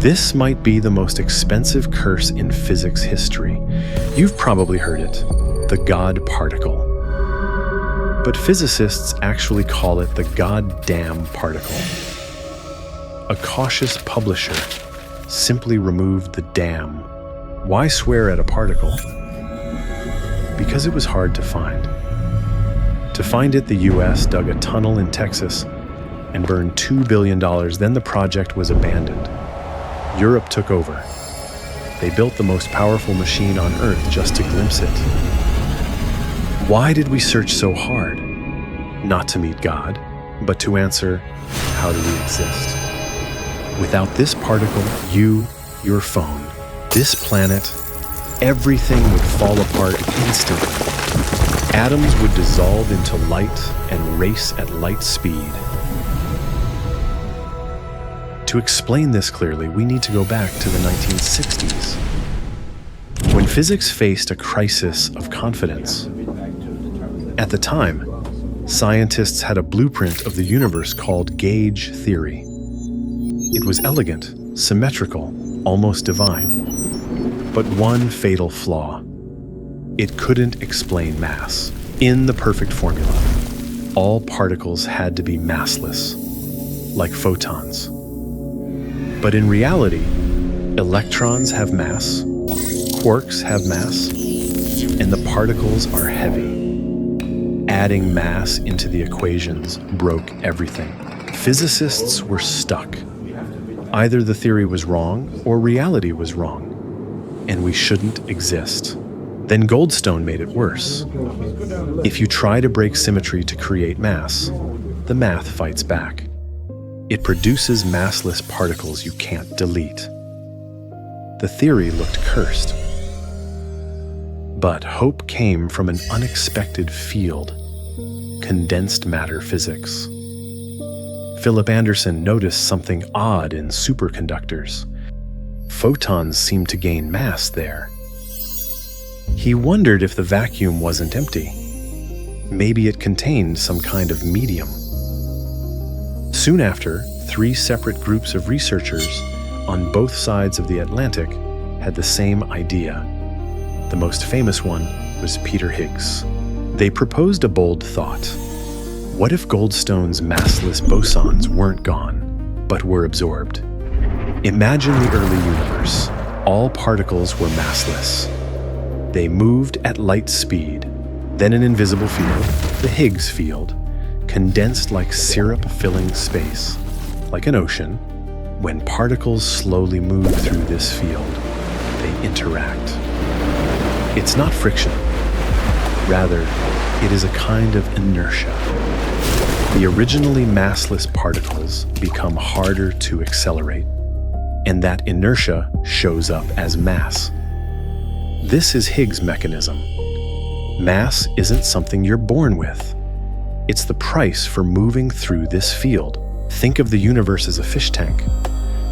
This might be the most expensive curse in physics history. You've probably heard it, the God particle. But physicists actually call it the goddamn particle. A cautious publisher simply removed the damn. Why swear at a particle? Because it was hard to find. To find it, the US dug a tunnel in Texas and burned $2 billion. Then the project was abandoned. Europe took over. They built the most powerful machine on Earth just to glimpse it. Why did we search so hard? Not to meet God, but to answer, how do we exist? Without this particle, you, your phone, this planet, everything would fall apart instantly. Atoms would dissolve into light and race at light speed. To explain this clearly, we need to go back to the 1960s, when physics faced a crisis of confidence. At the time, scientists had a blueprint of the universe called gauge theory. It was elegant, symmetrical, almost divine. But one fatal flaw. It couldn't explain mass. In the perfect formula, all particles had to be massless, like photons. But in reality, electrons have mass, quarks have mass, and the particles are heavy. Adding mass into the equations broke everything. Physicists were stuck. Either the theory was wrong or reality was wrong, and we shouldn't exist. Then Goldstone made it worse. If you try to break symmetry to create mass, the math fights back. It produces massless particles you can't delete. The theory looked cursed. But hope came from an unexpected field, condensed matter physics. Philip Anderson noticed something odd in superconductors. Photons seemed to gain mass there. He wondered if the vacuum wasn't empty. Maybe it contained some kind of medium. Soon after, 3 separate groups of researchers on both sides of the Atlantic had the same idea. The most famous one was Peter Higgs. They proposed a bold thought. What if Goldstone's massless bosons weren't gone, but were absorbed? Imagine the early universe. All particles were massless. They moved at light speed. Then an invisible field, the Higgs field, condensed like syrup filling space, like an ocean. When particles slowly move through this field, they interact. It's not friction. Rather, it is a kind of inertia. The originally massless particles become harder to accelerate, and that inertia shows up as mass. This is Higgs' mechanism. Mass isn't something you're born with. It's the price for moving through this field. Think of the universe as a fish tank.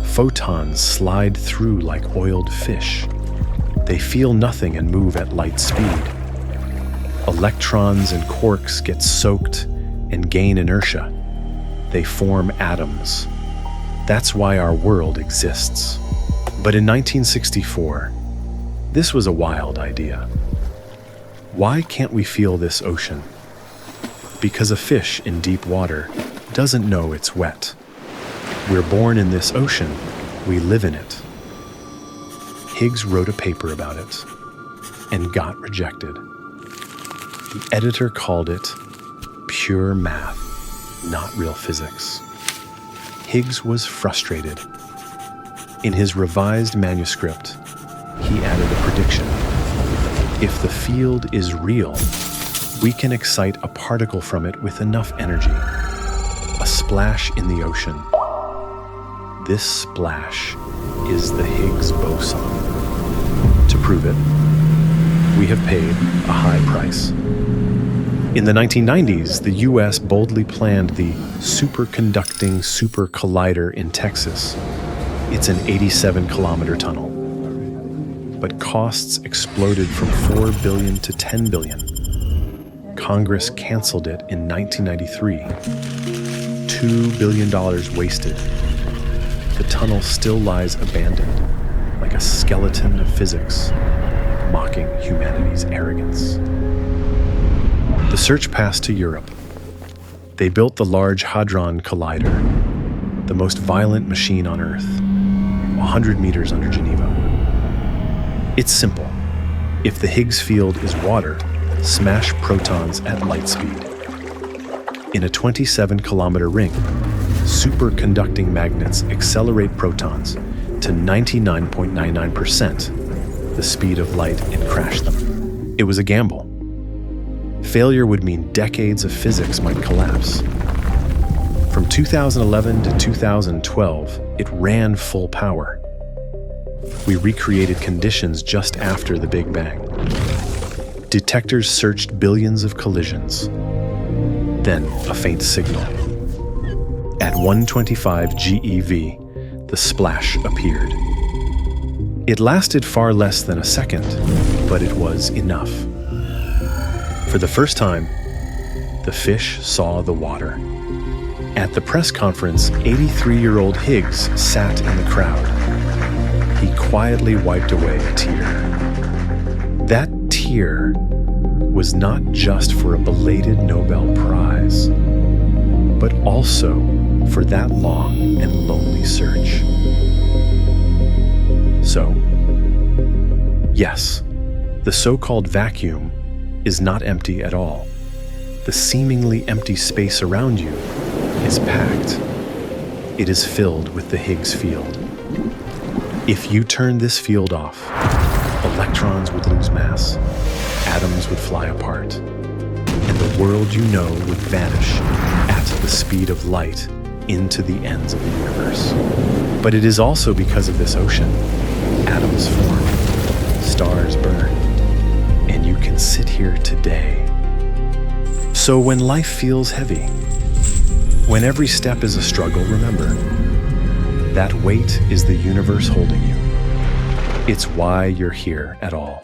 Photons slide through like oiled fish. They feel nothing and move at light speed. Electrons and quarks get soaked and gain inertia. They form atoms. That's why our world exists. But in 1964, this was a wild idea. Why can't we feel this ocean? Because a fish in deep water doesn't know it's wet. We're born in this ocean. We live in it. Higgs wrote a paper about it and got rejected. The editor called it pure math, not real physics. Higgs was frustrated. In his revised manuscript, he added a prediction. If the field is real, we can excite a particle from it with enough energy. A splash in the ocean. This splash is the Higgs boson. To prove it, we have paid a high price. In the 1990s, the US boldly planned the superconducting super collider in Texas. It's an 87-kilometer tunnel. But costs exploded from $4 billion to $10 billion. Congress canceled it in 1993. $2 billion wasted. the tunnel still lies abandoned, like a skeleton of physics, mocking humanity's arrogance. The search passed to Europe. They built the Large Hadron Collider, the most violent machine on Earth, 100 meters under Geneva. It's simple. If the Higgs field is water, smash protons at light speed. In a 27-kilometer ring, superconducting magnets accelerate protons to 99.99%, the speed of light, and crash them. It was a gamble. Failure would mean decades of physics might collapse. From 2011 to 2012, it ran full power. We recreated conditions just after the Big Bang. Detectors searched billions of collisions. Then a faint signal. At 125 GeV, the splash appeared. It lasted far less than a second, but it was enough. For the first time, the fish saw the water. At the press conference, 83-year-old Higgs sat in the crowd. He quietly wiped away a tear. That tear was not just for a belated Nobel Prize, but also for that long and lonely search. So, yes, the so-called vacuum is not empty at all. The seemingly empty space around you is packed. It is filled with the Higgs field. If you turn this field off, electrons would lose mass, atoms would fly apart, and the world you know would vanish at the speed of light into the ends of the universe. But it is also because of this ocean. Atoms form, stars burn, and you can sit here today. So when life feels heavy, when every step is a struggle, remember, that weight is the universe holding you. It's why you're here at all.